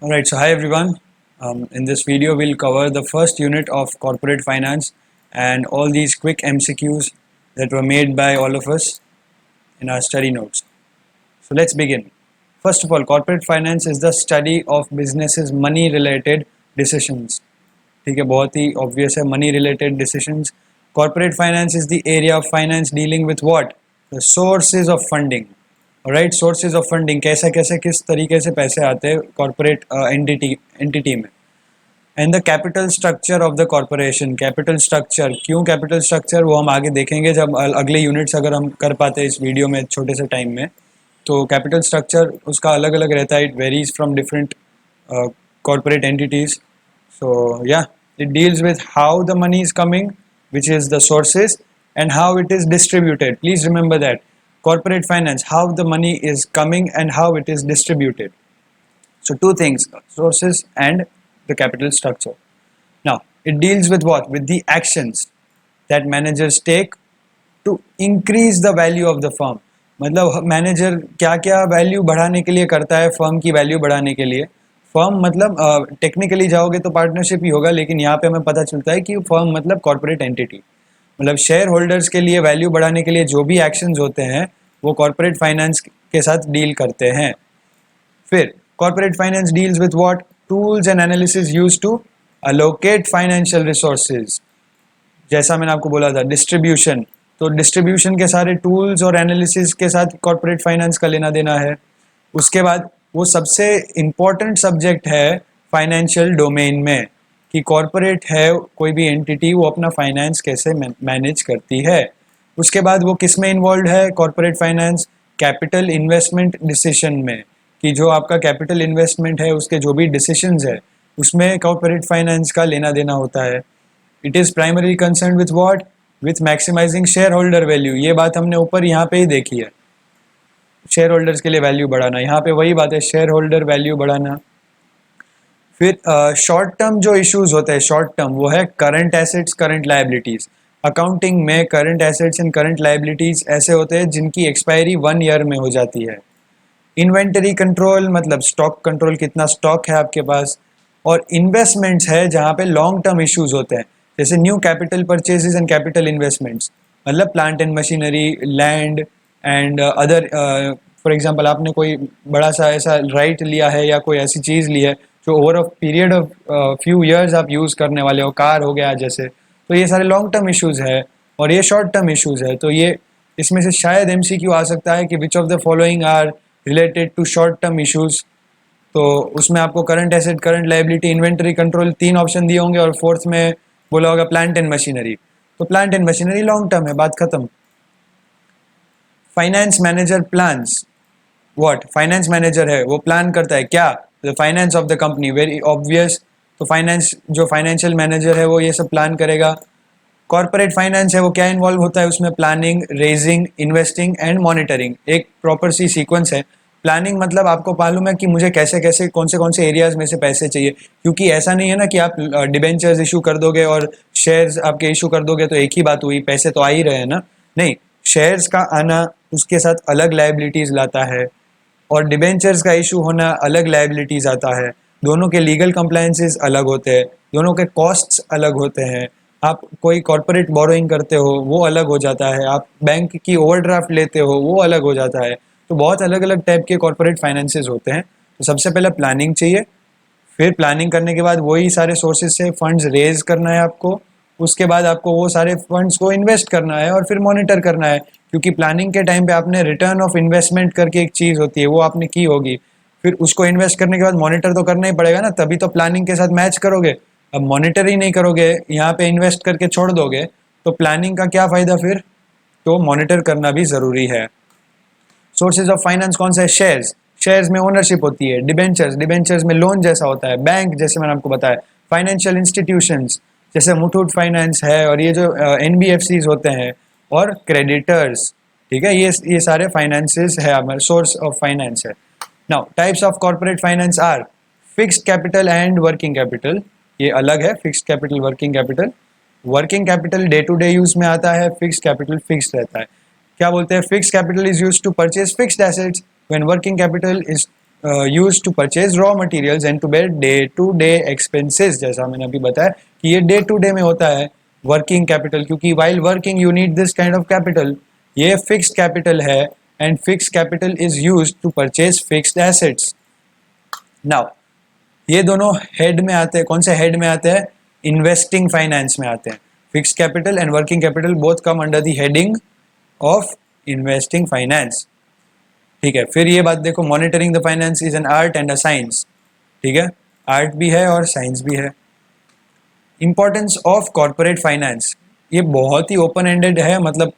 Alright, so hi everyone. In this video, we'll cover the first unit of corporate finance and all these quick MCQs that were made by all of us in our study notes. So let's begin. First of all, corporate finance is the study of businesses money related decisions. ठीक है, बहुत ही obvious है, money related decisions. Corporate finance is the area of finance dealing with what? The sources of funding. Right, sources of funding, कैसे कैसे किस तरीके से पैसे आते हैं कॉर्पोरेट एंटिटी में. And the capital structure of the corporation. Capital structure, क्यों कैपिटल स्ट्रक्चर, वो हम आगे देखेंगे जब अगले यूनिट्स अगर हम कर पाते हैं इस वीडियो में छोटे से टाइम में. तो कैपिटल स्ट्रक्चर उसका अलग अलग रहता है, it varies from different corporate entities. So yeah, it deals with how the money is coming, which is the sources, and how it is distributed. Please remember that corporate finance, how the money is coming and how it is distributed. So two things, sources and the capital structure. Now it deals with what? With the actions that managers take to increase the value of the firm. मतलब manager क्या क्या value बढ़ाने के लिए करता है, firm की value बढ़ाने के लिए. फर्म मतलब टेक्निकली जाओगे तो पार्टनरशिप ही होगा, लेकिन यहाँ पे हमें पता चलता है कि फर्म मतलब कॉर्पोरेट एंटिटी. मतलब शेयर होल्डर्स के लिए वैल्यू बढ़ाने के लिए जो भी एक्शंस होते हैं वो कॉर्पोरेट फाइनेंस के साथ डील करते हैं. फिर corporate finance deals with what? Tools and analysis used to allocate financial resources. जैसा मैंने आपको बोला था, डिस्ट्रीब्यूशन, तो डिस्ट्रीब्यूशन के सारे टूल्स और एनालिसिस के साथ कॉर्पोरेट फाइनेंस का लेना देना है. उसके बाद वो सबसे इम्पोर्टेंट सब्जेक्ट है फाइनेंशियल डोमेन में, कि कॉर्पोरेट है कोई भी एंटिटी, वो अपना फाइनेंस कैसे मैनेज करती है. उसके बाद वो किस में इन्वॉल्व है corporate finance? Capital investment decision में, कि जो आपका कैपिटल इन्वेस्टमेंट है उसके जो भी डिसीजंस है उसमें कॉर्पोरेट फाइनेंस का लेना देना होता है. It is primary concern with what? With maximising shareholder value. ये बात हमने ऊपर यहाँ पे ही देखी है, शेयर होल्डर्स के लिए वैल्यू बढ़ाना. यहाँ पे वही बात है, शेयर होल्डर वैल्यू बढ़ाना. फिर शॉर्ट टर्म जो इश्यूज होते हैं, शॉर्ट टर्म, वो है current assets, current liabilities. Accounting में current assets and current liabilities ऐसे होते हैं जिनकी एक्सपायरी 1 ईयर में हो जाती है. इन्वेंटरी कंट्रोल मतलब स्टॉक कंट्रोल, कितना स्टॉक है आपके पास. और इन्वेस्टमेंट्स है जहाँ पे लॉन्ग टर्म इश्यूज होते हैं, जैसे new capital purchases and capital investments. मतलब plant and machinery, land and other. For example, आपने कोई बड़ा सा ऐसा राइट लिया है या कोई ऐसी चीज़ ली है जो over a period of few years आप यूज़ करने वाले हो, कार हो गया जैसे. तो ये सारे लॉन्ग टर्म इश्यूज है और ये शॉर्ट टर्म इश्यूज है. तो ये इसमें से शायद एमसीक्यू आ सकता है कि which of the following are related to short term issues. तो उसमें आपको current asset, current liability, inventory control, 3 option दिए होंगे और फोर्थ में बोला होगा प्लांट एंड मशीनरी. तो plant and machinery long term है, बात खत्म. Finance manager plans what? Finance manager है वो प्लान करता है क्या? The finance of the company, very obvious. तो फाइनेंस, जो फाइनेंशियल मैनेजर है वो ये सब प्लान करेगा. कॉर्पोरेट फाइनेंस है वो क्या इन्वॉल्व होता है उसमें? Planning, raising, investing and monitoring. एक प्रॉपर सी सीक्वेंस है. प्लानिंग मतलब आपको मालूम है कि मुझे कैसे कैसे कौन से एरियाज में से पैसे चाहिए, क्योंकि ऐसा नहीं है ना कि आप डिबेंचर्स इशू कर दोगे और शेयर्स आपके इशू कर दोगे तो एक ही बात हुई, पैसे तो आ ही रहे हैं ना. नहीं, शेयर्स का आना उसके साथ अलग लायबिलिटीज लाता है और डिबेंचर्स का इशू होना अलग लायबिलिटीज आता है. दोनों के लीगल कंप्लायंसेस अलग होते हैं, दोनों के कॉस्ट्स अलग होते हैं. आप कोई कॉर्पोरेट बोरोइंग करते हो वो अलग हो जाता है, आप बैंक की ओवरड्राफ्ट लेते हो वो अलग हो जाता है. तो बहुत अलग अलग टाइप के कॉर्पोरेट फाइनेंसेस होते हैं. तो सबसे पहले प्लानिंग चाहिए, फिर प्लानिंग करने के बाद वही सारे सोर्सेज से फंड्स रेज करना है आपको. उसके बाद आपको वो सारे फंड्स को इन्वेस्ट करना है और फिर मॉनिटर करना है, क्योंकि प्लानिंग के टाइम पे आपने रिटर्न ऑफ इन्वेस्टमेंट करके एक चीज़ होती है वो आपने की होगी. फिर उसको इन्वेस्ट करने के बाद मॉनिटर तो करना ही पड़ेगा ना, तभी तो प्लानिंग के साथ मैच करोगे. अब मॉनिटर ही नहीं करोगे, यहाँ पे इन्वेस्ट करके छोड़ दोगे, तो प्लानिंग का क्या फ़ायदा फिर? तो मॉनिटर करना भी ज़रूरी है. सोर्सेज ऑफ फाइनेंस कौन सा है? शेयर्स, शेयर्स में ओनरशिप होती है. डिबेंचर्स, डिबेंचर्स में लोन जैसा होता है. बैंक, जैसे मैंने आपको बताया. फाइनेंशियल इंस्टीट्यूशंस जैसे मुथूट फाइनेंस है और ये जो एनबीएफसीज होते हैं, और क्रेडिटर्स. ठीक है, ये सारे फाइनेंसेस है, हमारे सोर्स ऑफ फाइनेंस है. Now types of corporate finance are fixed capital and working capital. ये अलग है, fixed capital, working capital. Working capital day to day use में आता है, फिक्स्ड कैपिटल फिक्स्ड रहता है. क्या बोलते हैं? Fixed capital is used to purchase fixed assets, when working capital is use to purchase raw materials and to bear day to day expenses, जैसा मैंने अभी बताया कि ये डे टू डे में होता है वर्किंग कैपिटल, क्योंकि while working you need this kind of capital. ये फिक्स्ड कैपिटल है and fixed capital is used to purchase fixed assets. Now ये दोनों हेड में आते हैं, कौन से हेड में आते हैं? इन्वेस्टिंग फाइनेंस में आते हैं। Fixed capital and working capital both come under the heading of investing finance. ठीक है, फिर ये बात देखो, monitoring the finance is an art and a science. ठीक है, आर्ट भी है और साइंस भी है। इंपॉर्टेंस ऑफ कॉर्पोरेट फाइनेंस, ये बहुत ही ओपन एंडेड है, मतलब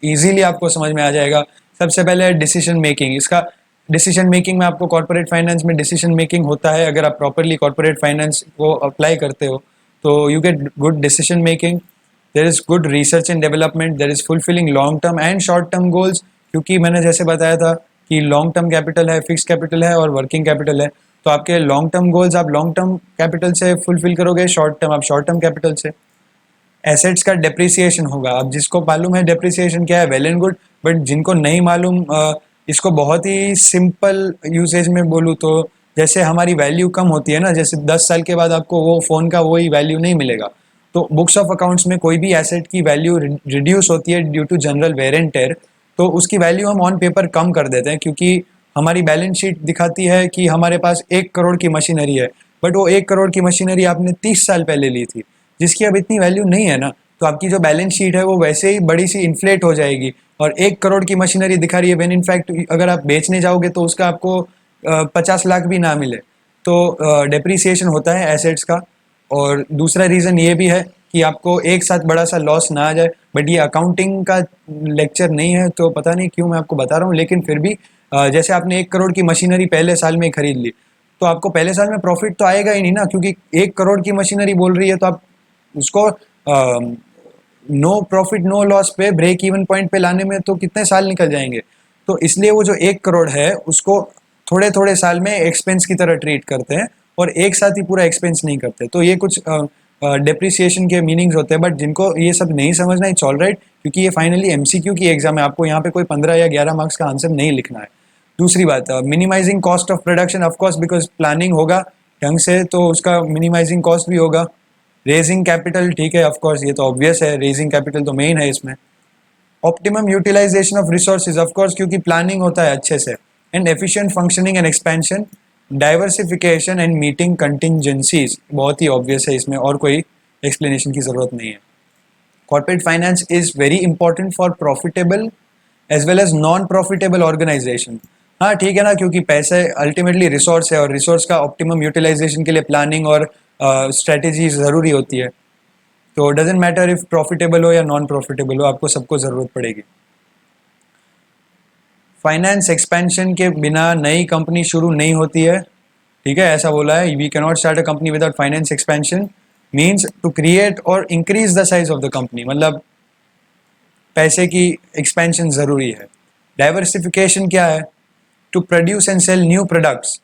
इजीली आपको समझ में आ जाएगा। सबसे पहले डिसीजन मेकिंग, इसका डिसीजन मेकिंग में आपको कॉर्पोरेट फाइनेंस में डिसीजन मेकिंग होता है। अगर आप प्रॉपरली कॉर्पोरेट फाइनेंस को अप्लाई करते हो तो you get good decision making, there is good research and development, there is fulfilling long term and short term goals, क्योंकि मैंने जैसे बताया था कि लॉन्ग टर्म कैपिटल है, फिक्स कैपिटल है और वर्किंग कैपिटल है। तो आपके लॉन्ग टर्म गोल्स आप लॉन्ग टर्म कैपिटल से फुलफिल करोगे, शॉर्ट टर्म आप शॉर्ट टर्म कैपिटल से। एसेट्स का डेप्रिसिएशन होगा। अब जिसको मालूम है डेप्रिसिएशन क्या है, वेल एंड गुड, बट जिनको नहीं मालूम, इसको बहुत ही सिंपल यूसेज में बोलूँ तो जैसे हमारी वैल्यू कम होती है ना, जैसे 10 साल के बाद आपको वो फ़ोन का वही वैल्यू नहीं मिलेगा, तो बुक्स ऑफ अकाउंट्स में कोई भी एसेट की वैल्यू रिड्यूस होती है due to general wear and tear, तो उसकी वैल्यू हम ऑन पेपर कम कर देते हैं, क्योंकि हमारी बैलेंस शीट दिखाती है कि हमारे पास 1 करोड़ की मशीनरी है, बट वो 1 करोड़ की मशीनरी आपने 30 साल पहले ली थी, जिसकी अब इतनी वैल्यू नहीं है ना, तो आपकी जो बैलेंस शीट है वो वैसे ही बड़ी सी इन्फ्लेट हो जाएगी और 1 करोड़ की मशीनरी दिखा रही है, व्हेन इनफैक्ट अगर आप बेचने जाओगे तो उसका आपको 50 लाख भी ना मिले। तो डेप्रिसिएशन होता है एसेट्स का। और दूसरा रीज़न ये भी है कि आपको एक साथ बड़ा सा लॉस ना आ जाए, बट ये अकाउंटिंग का लेक्चर नहीं है तो पता नहीं क्यों मैं आपको बता रहा हूँ, लेकिन फिर भी जैसे आपने 1 करोड़ की मशीनरी पहले साल में खरीद ली, तो आपको पहले साल में प्रॉफिट तो आएगा ही नहीं ना, क्योंकि 1 करोड़ की मशीनरी बोल रही है, तो आप उसको नो प्रॉफिट नो लॉस पे ब्रेक इवन पॉइंट पे लाने में तो कितने साल निकल जाएंगे। तो इसलिए वो जो 1 करोड़ है उसको थोड़े थोड़े साल में एक्सपेंस की तरह ट्रीट करते हैं और एक साथ ही पूरा एक्सपेंस नहीं करते। तो ये कुछ डेप्रिसिएशन के मीनिंग्स होते हैं, बट जिनको ये सब नहीं समझना इट्स ऑल राइट, क्योंकि ये फाइनली एमसीक्यू की एग्जाम है, आपको यहाँ पे कोई 15 या 11 मार्क्स का आंसर नहीं लिखना है। दूसरी बात, minimising cost of production, of course because planning होगा ढंग से तो उसका मिनिमाइजिंग कॉस्ट भी होगा। रेजिंग कैपिटल, ठीक है, ऑफकोर्स ये तो ऑब्वियस है, रेजिंग कैपिटल तो मेन है इसमें। Optimum utilisation of resources, of course क्योंकि प्लानिंग होता है अच्छे से। And efficient functioning and expansion, diversification and meeting contingencies, बहुत ही ऑब्वियस है, इसमें और कोई एक्सप्लेनेशन की जरूरत नहीं है। Corporate finance is very important for profitable as well as non profitable organisation. हाँ ठीक है ना, क्योंकि पैसे अल्टीमेटली रिसोर्स है और रिसोर्स का ऑप्टिमम यूटिलाइजेशन के लिए प्लानिंग और स्ट्रेटेजी ज़रूरी होती है। तो डजेंट मैटर इफ प्रॉफिटेबल हो या नॉन प्रॉफिटेबल हो, आपको सबको ज़रूरत पड़ेगी। फाइनेंस एक्सपेंशन के बिना नई कंपनी शुरू नहीं होती है, ठीक है, ऐसा बोला है। We can not start a company without finance expansion, means to create और increase the size of the company, मतलब पैसे की एक्सपेंशन ज़रूरी है। डाइवर्सिफिकेशन क्या है? To produce and sell new products.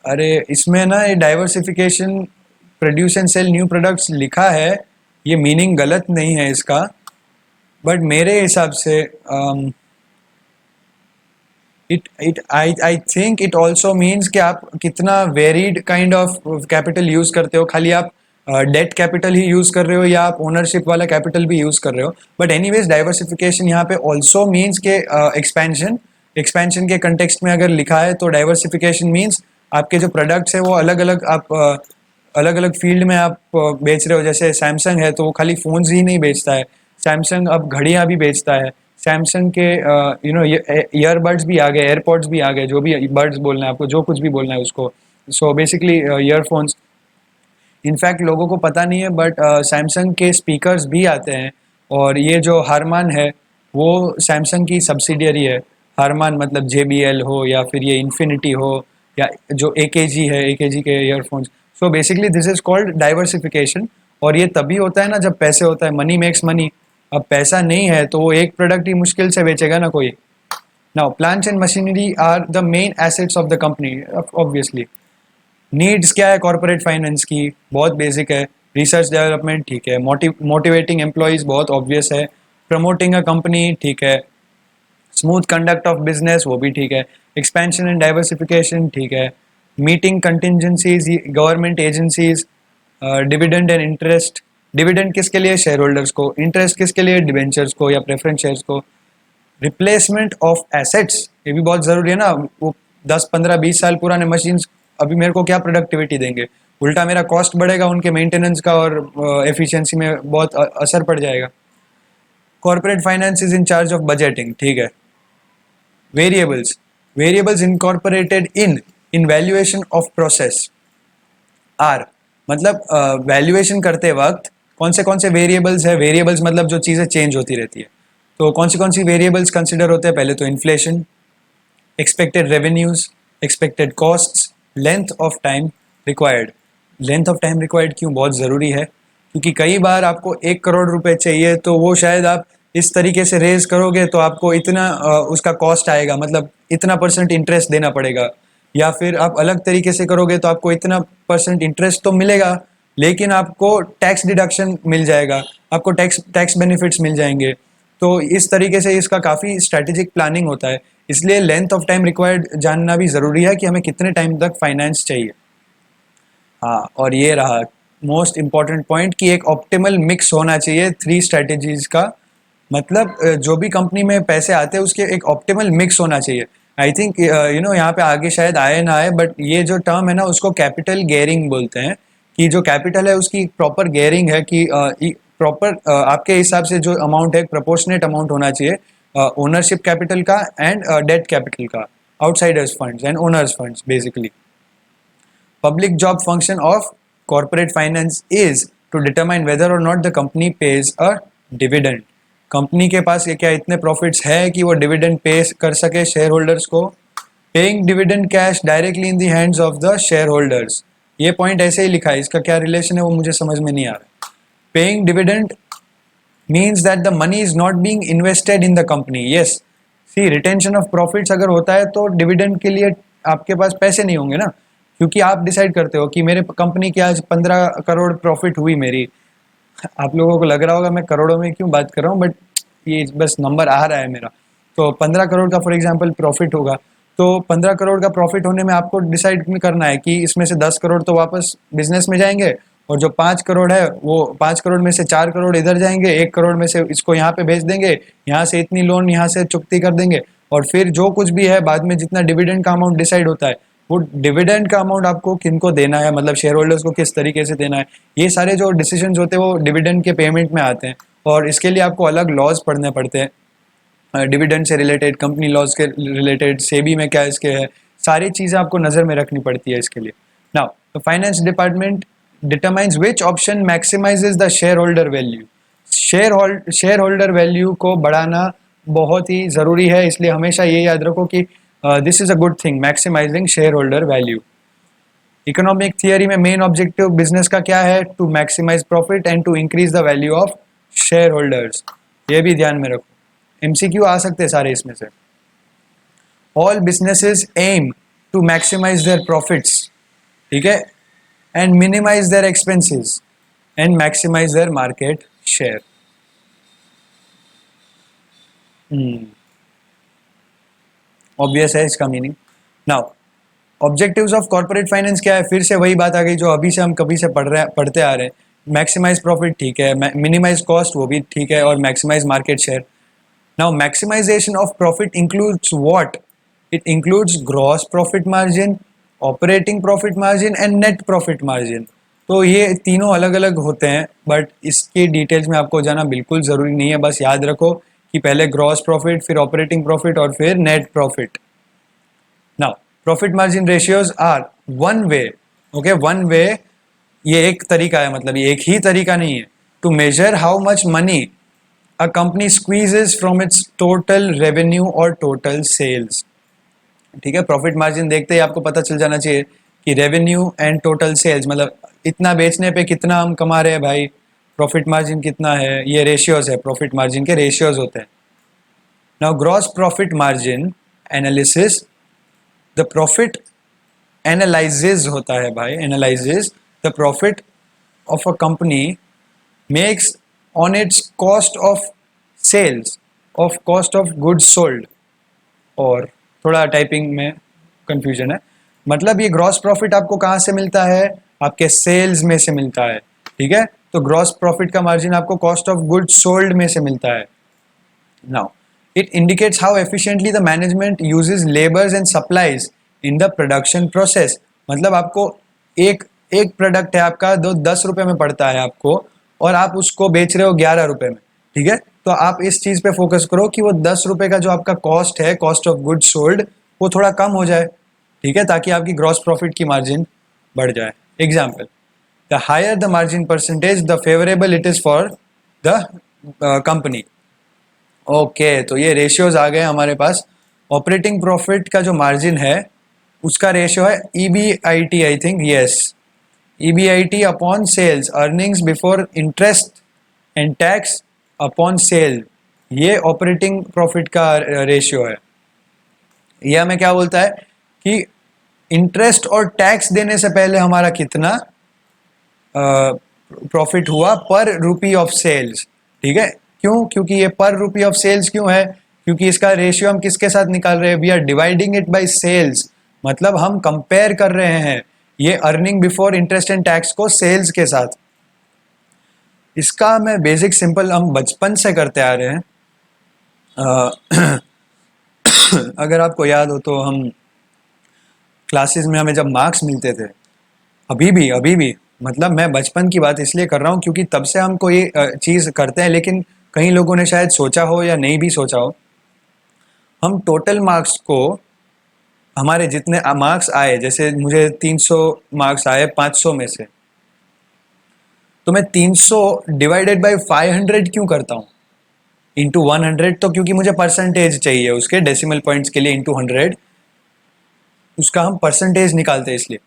अरे इसमें ना ये diversification produce and sell new products लिखा है, ये मीनिंग गलत नहीं है इसका, बट मेरे हिसाब से I think it also means कि आप कितना varied kind of capital use करते हो। खाली आप डेट कैपिटल ही यूज कर रहे हो या आप ओनरशिप वाला कैपिटल भी यूज कर रहे हो, बट एनीवेज डाइवर्सिफिकेशन यहाँ पे ऑल्सो मीन्स के एक्सपेंशन के कंटेक्स्ट में अगर लिखा है तो डाइवर्सिफिकेशन मीन्स आपके जो प्रोडक्ट्स है वो अलग अलग आप अलग अलग फील्ड में आप बेच रहे हो। जैसे सैमसंग है तो वो खाली फ़ोन्स ही नहीं बेचता है, सैमसंग अब घड़ियाँ भी बेचता है, सैमसंग के ईयरबड्स भी आ गए, एयरपॉड्स भी आ गए, जो भी बर्ड्स बोलना है आपको, जो कुछ भी बोलना है उसको, सो बेसिकली ईयरफोन्स। इनफैक्ट लोगों को पता नहीं है बट सैमसंग के स्पीकर्स भी आते हैं, और ये जो हारमान है वो सैमसंग की सब्सिडियरी है। हारमान मतलब JBL हो या फिर ये इन्फिनिटी हो या जो AKG है, AKG के earphones. So basically this is called diversification, और ये तभी होता है ना जब पैसे होता है, मनी मेक्स मनी। अब पैसा नहीं है तो वो एक प्रोडक्ट ही मुश्किल से बेचेगा ना कोई। Now plants and machinery are the main assets of the company, obviously. Needs क्या है कॉर्पोरेट फाइनेंस की? बहुत बेसिक है। रिसर्च डेवलपमेंट, ठीक है। मोटिवेटिंग एम्प्लॉयज़, बहुत ऑब्वियस है। प्रमोटिंग अ कंपनी, ठीक है। स्मूथ कंडक्ट ऑफ बिजनेस वो भी ठीक है, एक्सपेंशन एंड डाइवर्सिफिकेशन ठीक है, meeting contingencies government agencies, dividend and interest, dividend किसके लिए, शेयर होल्डर्स को, इंटरेस्ट किसके लिए, डिवेंचर्स को या प्रेफरेंस शेयर्स को, रिप्लेसमेंट ऑफ एसेट्स ये भी बहुत ज़रूरी है ना, वो 10 15 20 साल पुराने मशीन अभी मेरे को क्या प्रोडक्टिविटी देंगे, उल्टा मेरा कॉस्ट बढ़ेगा उनके मेंटेनेंस का और एफिशिएंसी में बहुत असर पड़ जाएगा। Corporate finance is in charge of budgeting ठीक है। Variables, variables incorporated in valuation of process are, मतलब वैल्यूएशन करते वक्त कौन से वेरिएबल्स है, वेरिएबल्स मतलब जो चीज़ें चेंज होती रहती है, तो कौन सी वेरिएबल्स कंसिडर होते हैं, पहले तो inflation, expected revenues, expected costs, length of time required. Length of time required क्यों बहुत ज़रूरी है, क्योंकि कई बार आपको 1 करोड़ रुपए चाहिए तो वो शायद आप इस तरीके से रेज करोगे तो आपको इतना उसका कॉस्ट आएगा, मतलब इतना % इंटरेस्ट देना पड़ेगा, या फिर आप अलग तरीके से करोगे तो आपको इतना % इंटरेस्ट तो मिलेगा लेकिन आपको टैक्स डिडक्शन मिल जाएगा, आपको टैक्स बेनिफिट्स मिल जाएंगे। तो इस तरीके से इसका काफ़ी स्ट्रैटेजिक प्लानिंग होता है, इसलिए लेंथ ऑफ टाइम रिक्वायर्ड जानना भी ज़रूरी है कि हमें कितने टाइम तक फाइनेंस चाहिए। हाँ, और ये रहा मोस्ट इम्पॉर्टेंट पॉइंट कि एक ऑप्टिमल मिक्स होना चाहिए 3 स्ट्रैटेजीज का, मतलब जो भी कंपनी में पैसे आते हैं उसके एक ऑप्टिमल मिक्स होना चाहिए। आई थिंक यहाँ पे आगे शायद आए ना आए, बट ये जो टर्म है ना उसको कैपिटल गेयरिंग बोलते हैं, कि जो कैपिटल है उसकी प्रॉपर गेयरिंग है कि प्रॉपर आपके हिसाब से जो अमाउंट है प्रपोर्शनेट अमाउंट होना चाहिए ओनरशिप कैपिटल का एंड डेट कैपिटल का, outsiders funds and owners funds basically. Public job function of corporate finance is to determine whether or not the company pays a dividend. Company के पास ये क्या इतने profits है कि वो डिविडेंड पे कर सके शेयर होल्डर्स को। Paying dividend cash directly in the hands of the share holders, ये पॉइंट ऐसे ही लिखा है, इसका क्या रिलेशन है वो मुझे समझ में नहीं आ रहा। Paying dividend means that the money is not being invested in the company. Yes, see retention of profits अगर होता है तो डिविडेंड के लिए आपके पास पैसे नहीं होंगे ना, क्योंकि आप डिसाइड करते हो कि मेरे कंपनी की आज 15 करोड़ प्रॉफिट हुई मेरी। आप लोगों को लग रहा होगा मैं करोड़ों में क्यों बात कर रहा हूँ, बट ये बस नंबर आ रहा है मेरा। तो 15 करोड़ का फॉर एग्जांपल प्रॉफिट होगा, तो 15 करोड़ का प्रॉफिट होने में आपको डिसाइड करना है कि इसमें से 10 करोड़ तो वापस बिजनेस में जाएंगे, और जो 5 करोड़ है वो 5 करोड़ में से 4 करोड़ इधर जाएंगे, 1 करोड़ में से इसको यहाँ पे भेज देंगे, यहाँ से इतनी लोन यहाँ से चुकती कर देंगे, और फिर जो कुछ भी है बाद में जितना डिविडेंड का अमाउंट डिसाइड होता है वो डिविडेंड का अमाउंट आपको किनको देना है, मतलब शेयर होल्डर्स को किस तरीके से देना है, ये सारे जो डिसीजंस होते हैं वो डिविडेंड के पेमेंट में आते हैं, और इसके लिए आपको अलग लॉज पढ़ने पड़ते हैं, डिविडेंड से रिलेटेड, कंपनी लॉज के रिलेटेड, सेबी में क्या इसके है, सारी चीज़ें आपको नज़र में रखनी पड़ती है इसके लिए। Now the finance department determines which option maximises the shareholder value. Shareholder value को बढ़ाना बहुत ही ज़रूरी है, इसलिए हमेशा ये याद रखो कि this is a good thing, maximising shareholder value. Economic theory में मेन ऑब्जेक्टिव बिजनेस का क्या है, to maximise profit and to increase the value of shareholders, ये भी ध्यान में रखो। एमसीक्यू आ सकते हैं सारे इसमें से। All businesses aim to maximise their profits, ठीक है, and minimise their expenses and maximise their market share. Obvious है इसका meaning. Now objectives of corporate finance क्या है, फिर से वही बात आ गई जो अभी से हम कभी से पढ़ते आ रहे हैं। मैक्सिमाइज प्रॉफिट ठीक है, मिनिमाइज कॉस्ट वो भी ठीक है, और maximise market share. Now maximisation of profit includes what, it includes gross profit margin, operating profit margin and net profit margin. तो ये तीनों अलग अलग होते हैं, बट इसके डिटेल्स में आपको जाना बिल्कुल ज़रूरी नहीं है, बस याद रखो कि पहले ग्रॉस प्रॉफिट, फिर ऑपरेटिंग प्रॉफिट और फिर net profit. Now profit margin ratios are one way, okay, one way ये एक तरीका है, मतलब ये एक ही तरीका नहीं है, to measure how much money a company squeezes from its total revenue और टोटल सेल्स। ठीक है, प्रॉफिट मार्जिन देखते ही आपको पता चल जाना चाहिए कि रेवेन्यू एंड टोटल सेल्स, मतलब इतना बेचने पे कितना हम कमा रहे हैं भाई, प्रॉफिट मार्जिन कितना है, ये रेशियोज है, प्रॉफिट मार्जिन के रेशियोज होते हैं। Now gross profit margin analysis, the profit analyses होता है भाई, analyses the profit of a company makes on its cost of sales, of cost of goods sold, और थोड़ा टाइपिंग में कंफ्यूजन है। मतलब ये ग्रॉस प्रॉफिट आपको कहाँ से मिलता है, आपके सेल्स में से मिलता है, ठीक है। तो ग्रॉस प्रॉफिट का मार्जिन आपको कॉस्ट ऑफ गुड्स सोल्ड में से मिलता है। Now it indicates how efficiently the management uses labours and supplies in the production process. मतलब आपको एक एक प्रोडक्ट है आपका, 10 रुपए में पड़ता है आपको, और आप उसको बेच रहे हो 11 रुपए में, ठीक है। तो आप इस चीज पे फोकस करो कि वो 10 रुपए का जो आपका कॉस्ट है, कॉस्ट ऑफ गुड्स सोल्ड, वो थोड़ा कम हो जाए, ठीक है, ताकि आपकी ग्रॉस प्रॉफिट की मार्जिन बढ़ जाए। Example, the higher the margin percentage the favourable it is for the company. Okay, तो ये रेशियोज आ गए हमारे पास। ऑपरेटिंग प्रॉफिट का जो मार्जिन है उसका रेशियो है EBIT, I think, yes, EBIT upon sales, earnings before interest and tax upon sale. ये ऑपरेटिंग प्रॉफिट का रेशियो है। यह हमें क्या बोलता है कि इंटरेस्ट और टैक्स देने से पहले हमारा कितना प्रॉफिट हुआ पर रुपी ऑफ सेल्स, ठीक है। क्यों? क्योंकि ये पर रुपी ऑफ सेल्स क्यों है? क्योंकि इसका रेशियो हम किसके साथ निकाल रहे हैं? We are dividing it by sales. मतलब हम कंपेयर कर रहे हैं ये earning before interest and tax को सेल्स के साथ। इसका मैं बेसिक सिंपल हम बचपन से करते आ रहे हैं। अगर आपको याद हो तो हम क्लासेस में हमें जब मार्क्स मिलते थे, अभी भी मतलब मैं बचपन की बात इसलिए कर रहा हूँ क्योंकि तब से हमको ये चीज़ करते हैं, लेकिन कई लोगों ने शायद सोचा हो या नहीं भी सोचा हो। हम टोटल मार्क्स को, हमारे जितने मार्क्स आए, जैसे मुझे 300 मार्क्स आए 500 में से, तो मैं 300 डिवाइडेड बाय 500 क्यों करता हूँ इंटू 100? तो क्योंकि मुझे परसेंटेज चाहिए उसके, डेसिमल पॉइंट्स के लिए इंटू 100 उसका हम परसेंटेज निकालते हैं इसलिए।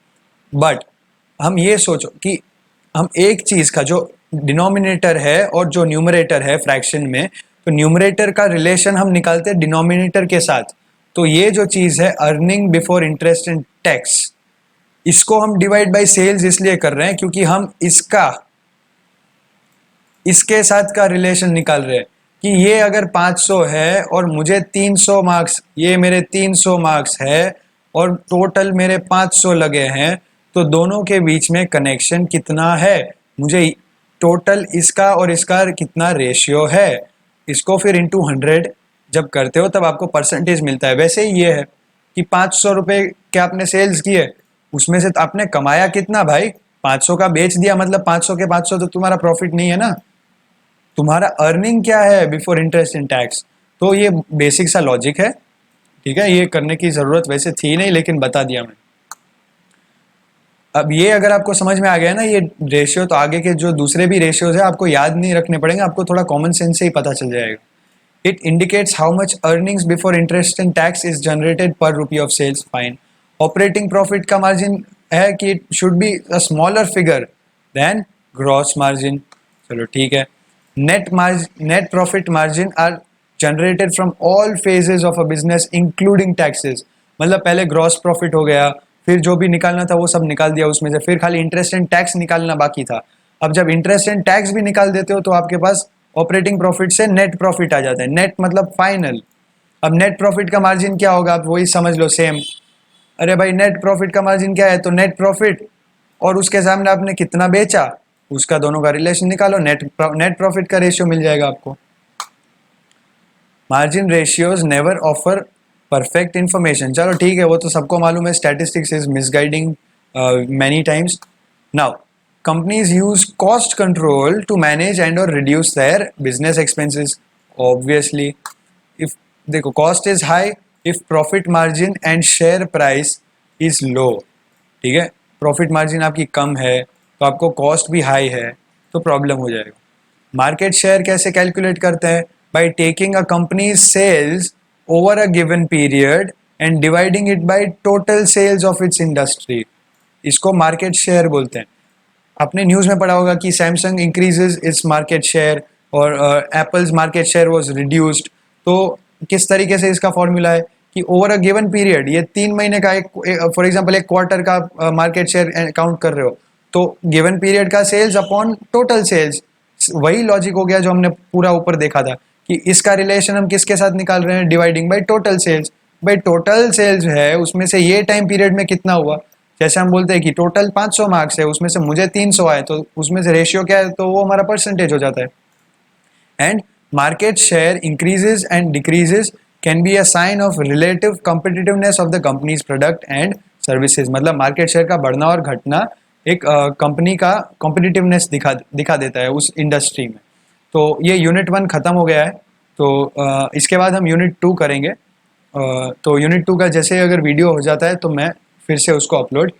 बट हम ये सोचो कि हम एक चीज़ का जो डिनोमिनेटर है और जो न्यूमरेटर है फ्रैक्शन में, तो न्यूमरेटर का रिलेशन हम निकालते हैं डिनोमिनेटर के साथ। तो ये जो चीज़ है earning before interest and tax, इसको हम डिवाइड बाय सेल्स इसलिए कर रहे हैं क्योंकि हम इसके साथ का रिलेशन निकाल रहे हैं कि ये अगर 500 है और मुझे 300 मार्क्स, ये मेरे 300 मार्क्स है और टोटल मेरे 500 लगे हैं, तो दोनों के बीच में कनेक्शन कितना है, मुझे टोटल इसका और इसका कितना रेशियो है, इसको फिर इंटू 100 जब करते हो तब आपको परसेंटेज मिलता है। वैसे ही ये है कि 500 रुपये के आपने सेल्स किए, उसमें से आपने कमाया कितना भाई? 500 का बेच दिया, मतलब 500 के 500 तो तुम्हारा प्रॉफिट नहीं है ना, तुम्हारा अर्निंग क्या है बिफोर इंटरेस्ट एंड टैक्स। तो ये बेसिक सा लॉजिक है, ठीक है, ये करने की ज़रूरत वैसे थी नहीं लेकिन बता दिया मैं। अब ये अगर आपको समझ में आ गया ना ये रेशियो, तो आगे के जो दूसरे भी रेशियोज है आपको याद नहीं रखने पड़ेंगे, आपको थोड़ा कॉमन सेंस से ही पता चल जाएगा। It indicates how much earnings before interest and tax is generated per rupee of sales, fine. Operating profit का मार्जिन है कि it should be a smaller figure than gross margin, चलो ठीक है। Net profit margin are generated from all phases of a business including taxes. मतलब पहले gross profit हो गया, फिर जो भी निकालना था वो सब निकाल दिया उसमें से, फिर खाली इंटरेस्ट एंड टैक्स निकालना बाकी था। अब जब इंटरेस्ट एंड टैक्स भी निकाल देते हो तो आपके पास ऑपरेटिंग प्रॉफिट से नेट प्रॉफिट आ जाता है। नेट मतलब फाइनल। अब नेट प्रॉफिट का मार्जिन क्या होगा, आप वही समझ लो सेम। अरे भाई नेट प्रॉफिट का मार्जिन क्या है? तो नेट प्रॉफिट और उसके सामने आपने कितना बेचा उसका दोनों का रिलेशन निकालो, नेट प्रॉफिट का रेशियो मिल जाएगा आपको। Margin ratios never offer perfect information, चलो ठीक है, वो तो सबको मालूम है, statistics is misguiding many times. Now companies use cost control to manage and और reduce their business expenses. Obviously if देखो cost is high if profit margin and share price is low, ठीक है, प्रॉफिट मार्जिन आपकी कम है तो आपको cost भी high है तो प्रॉब्लम हो जाएगा। मार्केट शेयर कैसे कैलकुलेट करते हैं? By taking a company's sales over a given period and dividing it by total sales of its industry, इसको मार्केट शेयर बोलते हैं। आपने न्यूज़ में पढ़ा होगा कि Samsung increases its market share और Apple's market share was reduced. तो किस तरीके से इसका फॉर्मूला है कि ओवर अ गिवन पीरियड, ये 3 महीने का एक फॉर एग्जांपल एक क्वार्टर का मार्केट शेयर काउंट कर रहे हो, तो गिवन पीरियड का सेल्स अपॉन टोटल सेल्स, वही लॉजिक हो गया जो हमने पूरा ऊपर देखा था कि इसका रिलेशन हम किसके साथ निकाल रहे हैं? Dividing by total sales. भाई टोटल सेल्स है उसमें से ये टाइम पीरियड में कितना हुआ। जैसे हम बोलते हैं कि टोटल 500 मार्क्स है, उसमें से मुझे 300 आए, तो उसमें से रेशियो क्या है, तो वो हमारा परसेंटेज हो जाता है। And market share increases and decreases can be a sign of relative competitiveness of the company's product and services. मतलब मार्केट शेयर का बढ़ना और घटना एक कंपनी का कॉम्पिटिटिवनेस दिखा देता है उस इंडस्ट्री में। तो ये यूनिट 1 खत्म हो गया है। तो इसके बाद हम यूनिट 2 करेंगे। तो यूनिट 2 का जैसे अगर वीडियो हो जाता है तो मैं फिर से उसको अपलोड